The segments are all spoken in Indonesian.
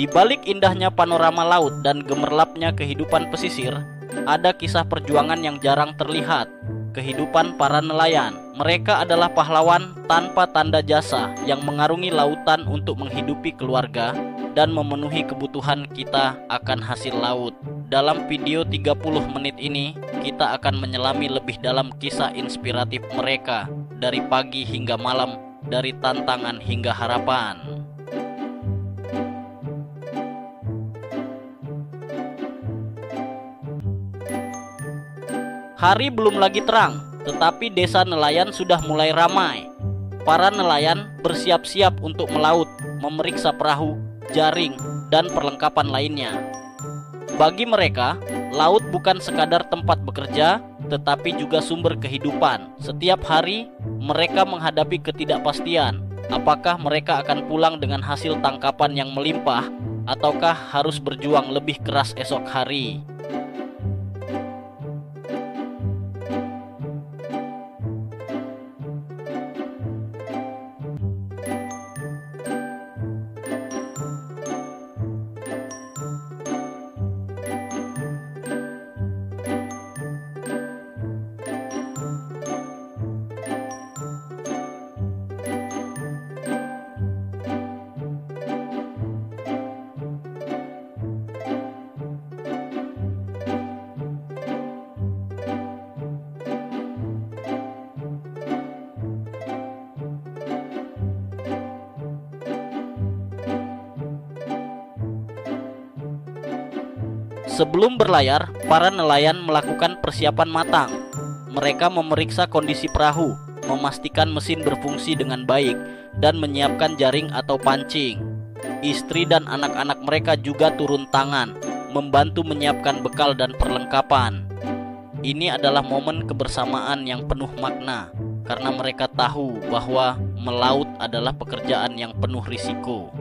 Di balik indahnya panorama laut dan gemerlapnya kehidupan pesisir, ada kisah perjuangan yang jarang terlihat. Kehidupan para nelayan. Mereka adalah pahlawan tanpa tanda jasa yang mengarungi lautan untuk menghidupi keluarga dan memenuhi kebutuhan kita akan hasil laut. Dalam video 30 menit ini, kita akan menyelami lebih dalam kisah inspiratif mereka, dari pagi hingga malam, dari tantangan hingga harapan. Hari belum lagi terang, tetapi desa nelayan sudah mulai ramai. Para nelayan bersiap-siap untuk melaut, memeriksa perahu, jaring, dan perlengkapan lainnya. Bagi mereka, laut bukan sekadar tempat bekerja, tetapi juga sumber kehidupan. Setiap hari, mereka menghadapi ketidakpastian. Apakah mereka akan pulang dengan hasil tangkapan yang melimpah, ataukah harus berjuang lebih keras esok hari? Sebelum berlayar, para nelayan melakukan persiapan matang. Mereka memeriksa kondisi perahu, memastikan mesin berfungsi dengan baik, dan menyiapkan jaring atau pancing. Istri dan anak-anak mereka juga turun tangan, membantu menyiapkan bekal dan perlengkapan. Ini adalah momen kebersamaan yang penuh makna, karena mereka tahu bahwa melaut adalah pekerjaan yang penuh risiko.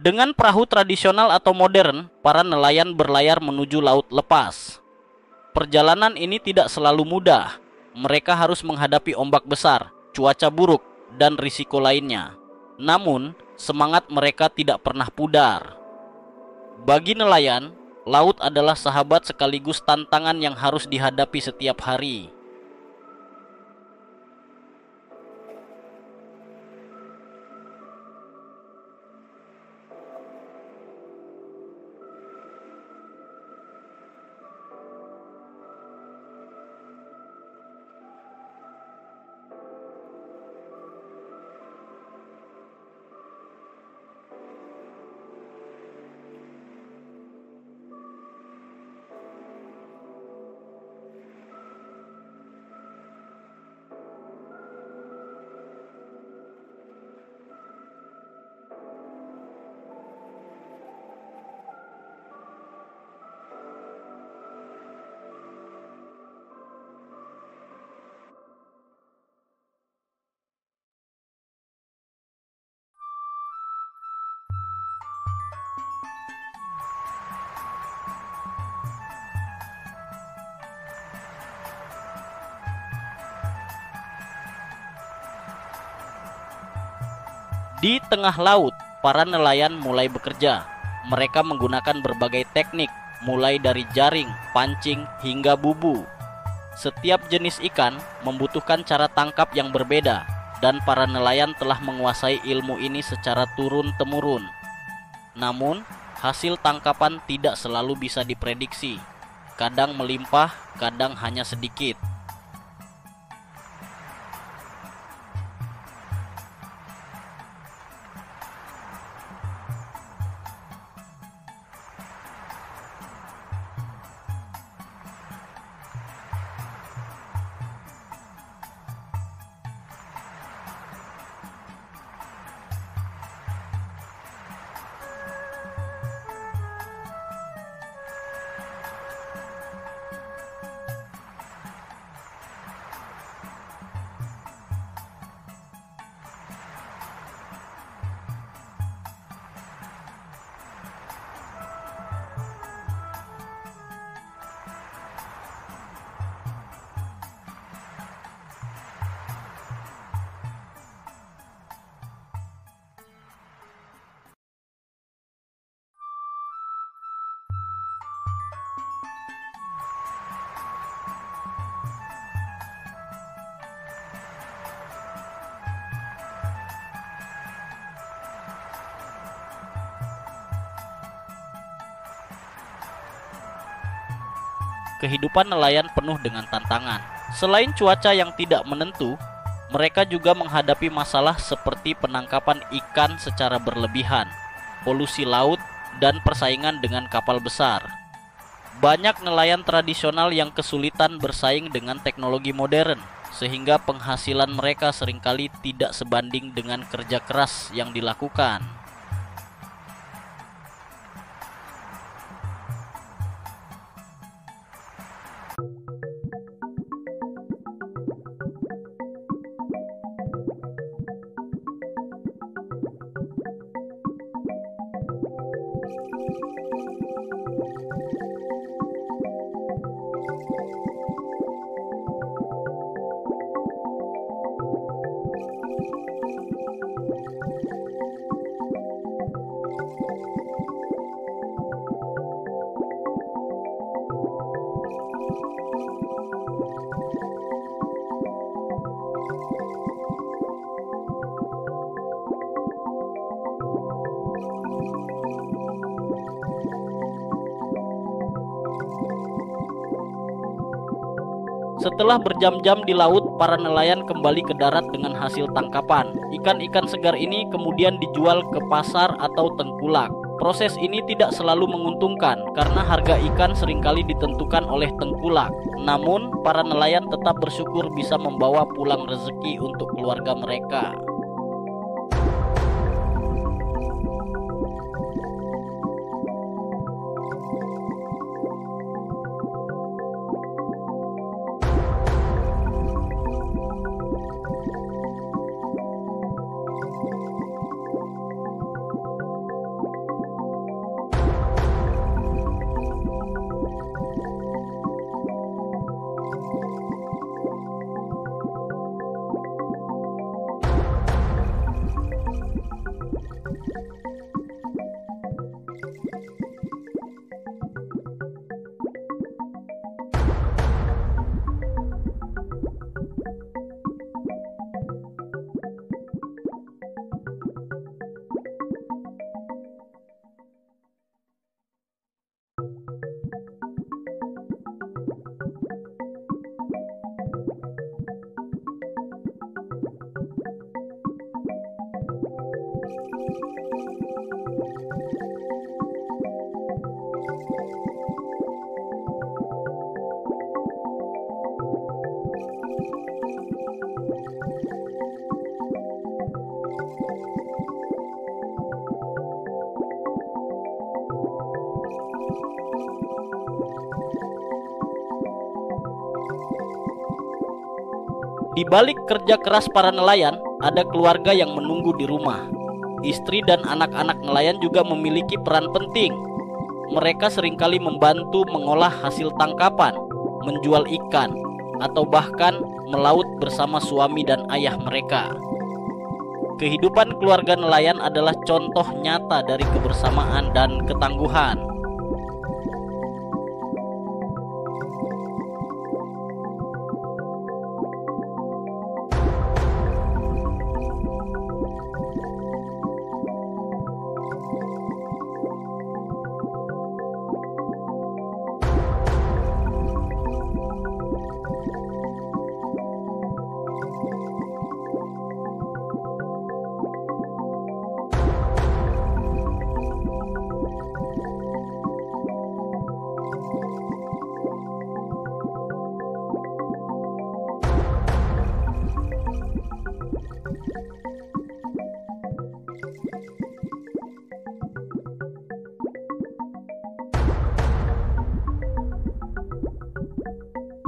Dengan perahu tradisional atau modern, para nelayan berlayar menuju laut lepas. Perjalanan ini tidak selalu mudah. Mereka harus menghadapi ombak besar, cuaca buruk, dan risiko lainnya. Namun, semangat mereka tidak pernah pudar. Bagi nelayan, laut adalah sahabat sekaligus tantangan yang harus dihadapi setiap hari. Di tengah laut, para nelayan mulai bekerja. Mereka menggunakan berbagai teknik, mulai dari jaring, pancing, hingga bubu. Setiap jenis ikan membutuhkan cara tangkap yang berbeda, dan para nelayan telah menguasai ilmu ini secara turun-temurun. Namun, hasil tangkapan tidak selalu bisa diprediksi. Kadang melimpah, kadang hanya sedikit. kehidupan nelayan penuh dengan tantangan. Selain cuaca yang tidak menentu, mereka juga menghadapi masalah seperti penangkapan ikan secara berlebihan, polusi laut, dan persaingan dengan kapal besar. Banyak nelayan tradisional yang kesulitan bersaing dengan teknologi modern, sehingga penghasilan mereka seringkali tidak sebanding dengan kerja keras yang dilakukan. Setelah berjam-jam di laut, para nelayan kembali ke darat dengan hasil tangkapan. Ikan-ikan segar ini kemudian dijual ke pasar atau tengkulak. Proses ini tidak selalu menguntungkan karena harga ikan seringkali ditentukan oleh tengkulak. Namun, para nelayan tetap bersyukur bisa membawa pulang rezeki untuk keluarga mereka. Di balik kerja keras para nelayan, ada keluarga yang menunggu di rumah. Istri dan anak-anak nelayan juga memiliki peran penting. Mereka seringkali membantu mengolah hasil tangkapan, menjual ikan, atau bahkan melaut bersama suami dan ayah mereka. Kehidupan keluarga nelayan adalah contoh nyata dari kebersamaan dan ketangguhan.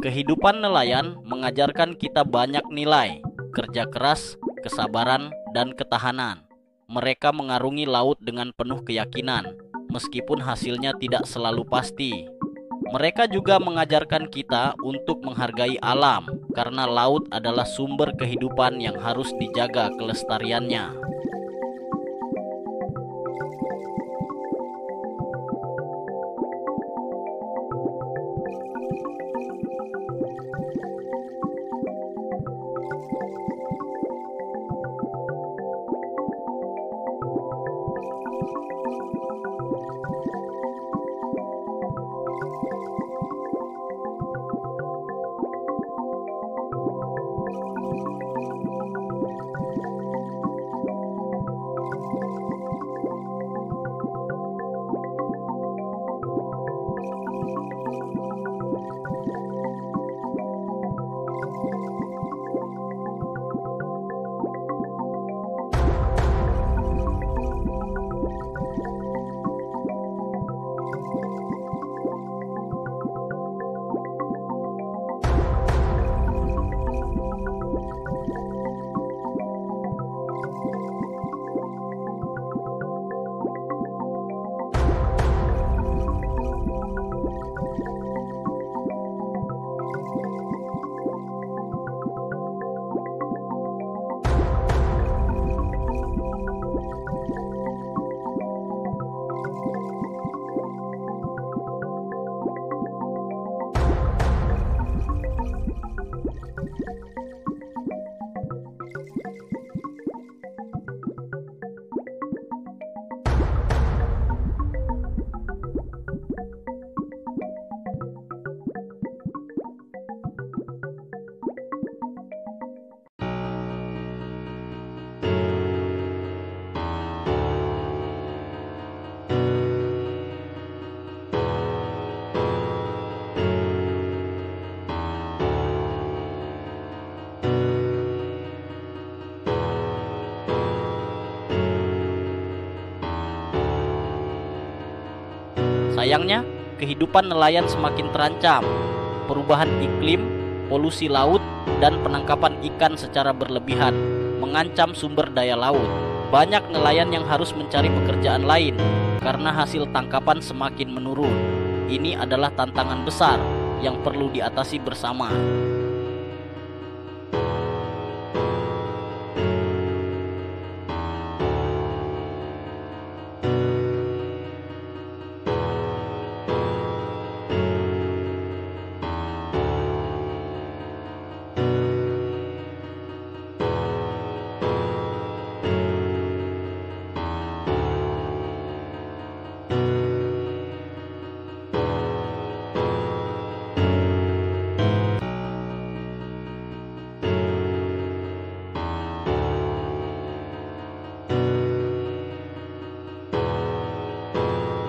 Kehidupan nelayan mengajarkan kita banyak nilai, kerja keras, kesabaran, dan ketahanan. Mereka mengarungi laut dengan penuh keyakinan, meskipun hasilnya tidak selalu pasti. Mereka juga mengajarkan kita untuk menghargai alam, karena laut adalah sumber kehidupan yang harus dijaga kelestariannya. Sayangnya, kehidupan nelayan semakin terancam. Perubahan iklim, polusi laut, dan penangkapan ikan secara berlebihan mengancam sumber daya laut. Banyak nelayan yang harus mencari pekerjaan lain karena hasil tangkapan semakin menurun. Ini adalah tantangan besar yang perlu diatasi bersama.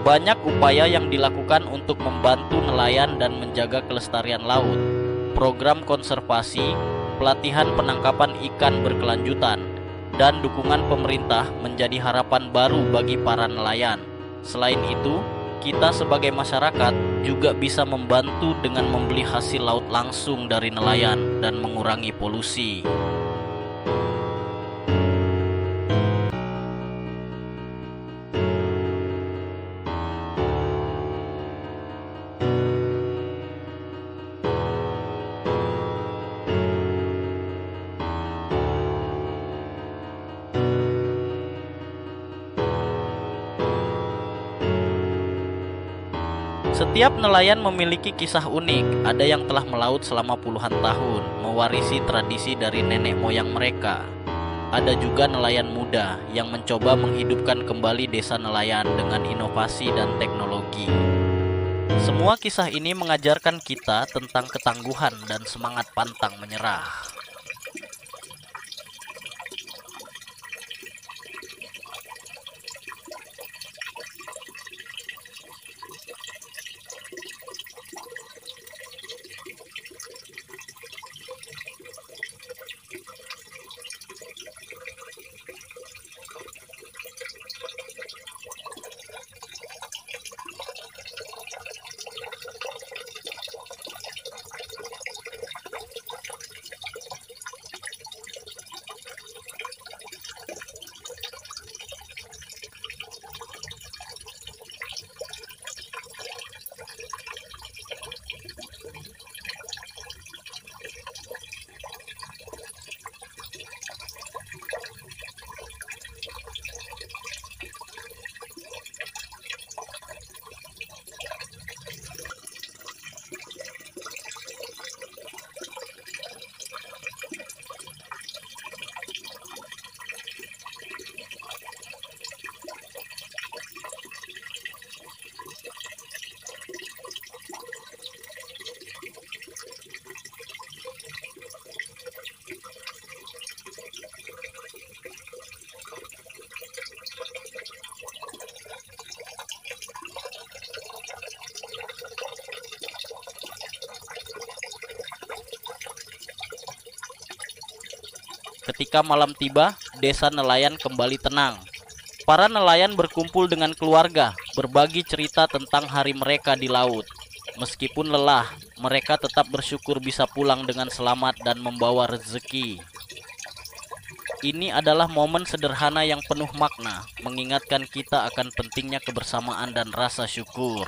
Banyak upaya yang dilakukan untuk membantu nelayan dan menjaga kelestarian laut. Program konservasi, pelatihan penangkapan ikan berkelanjutan, dan dukungan pemerintah menjadi harapan baru bagi para nelayan. Selain itu, kita sebagai masyarakat juga bisa membantu dengan membeli hasil laut langsung dari nelayan dan mengurangi polusi. Setiap nelayan memiliki kisah unik. Ada yang telah melaut selama puluhan tahun, mewarisi tradisi dari nenek moyang mereka. Ada juga nelayan muda yang mencoba menghidupkan kembali desa nelayan dengan inovasi dan teknologi. Semua kisah ini mengajarkan kita tentang ketangguhan dan semangat pantang menyerah. Ketika malam tiba, desa nelayan kembali tenang. Para nelayan berkumpul dengan keluarga, berbagi cerita tentang hari mereka di laut. Meskipun lelah, mereka tetap bersyukur bisa pulang dengan selamat dan membawa rezeki. Ini adalah momen sederhana yang penuh makna, mengingatkan kita akan pentingnya kebersamaan dan rasa syukur.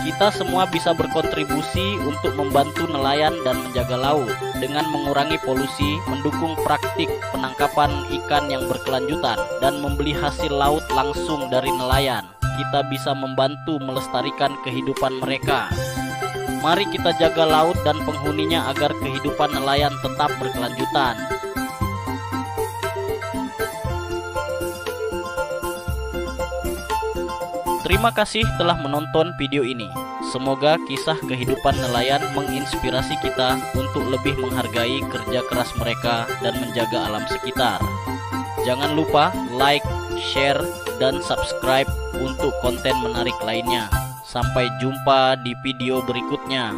Kita semua bisa berkontribusi untuk membantu nelayan dan menjaga laut dengan mengurangi polusi, mendukung praktik penangkapan ikan yang berkelanjutan, dan membeli hasil laut langsung dari nelayan. Kita bisa membantu melestarikan kehidupan mereka. Mari kita jaga laut dan penghuninya agar kehidupan nelayan tetap berkelanjutan. Terima kasih telah menonton video ini. Semoga kisah kehidupan nelayan menginspirasi kita untuk lebih menghargai kerja keras mereka dan menjaga alam sekitar. Jangan lupa like, share, dan subscribe untuk konten menarik lainnya. Sampai jumpa di video berikutnya.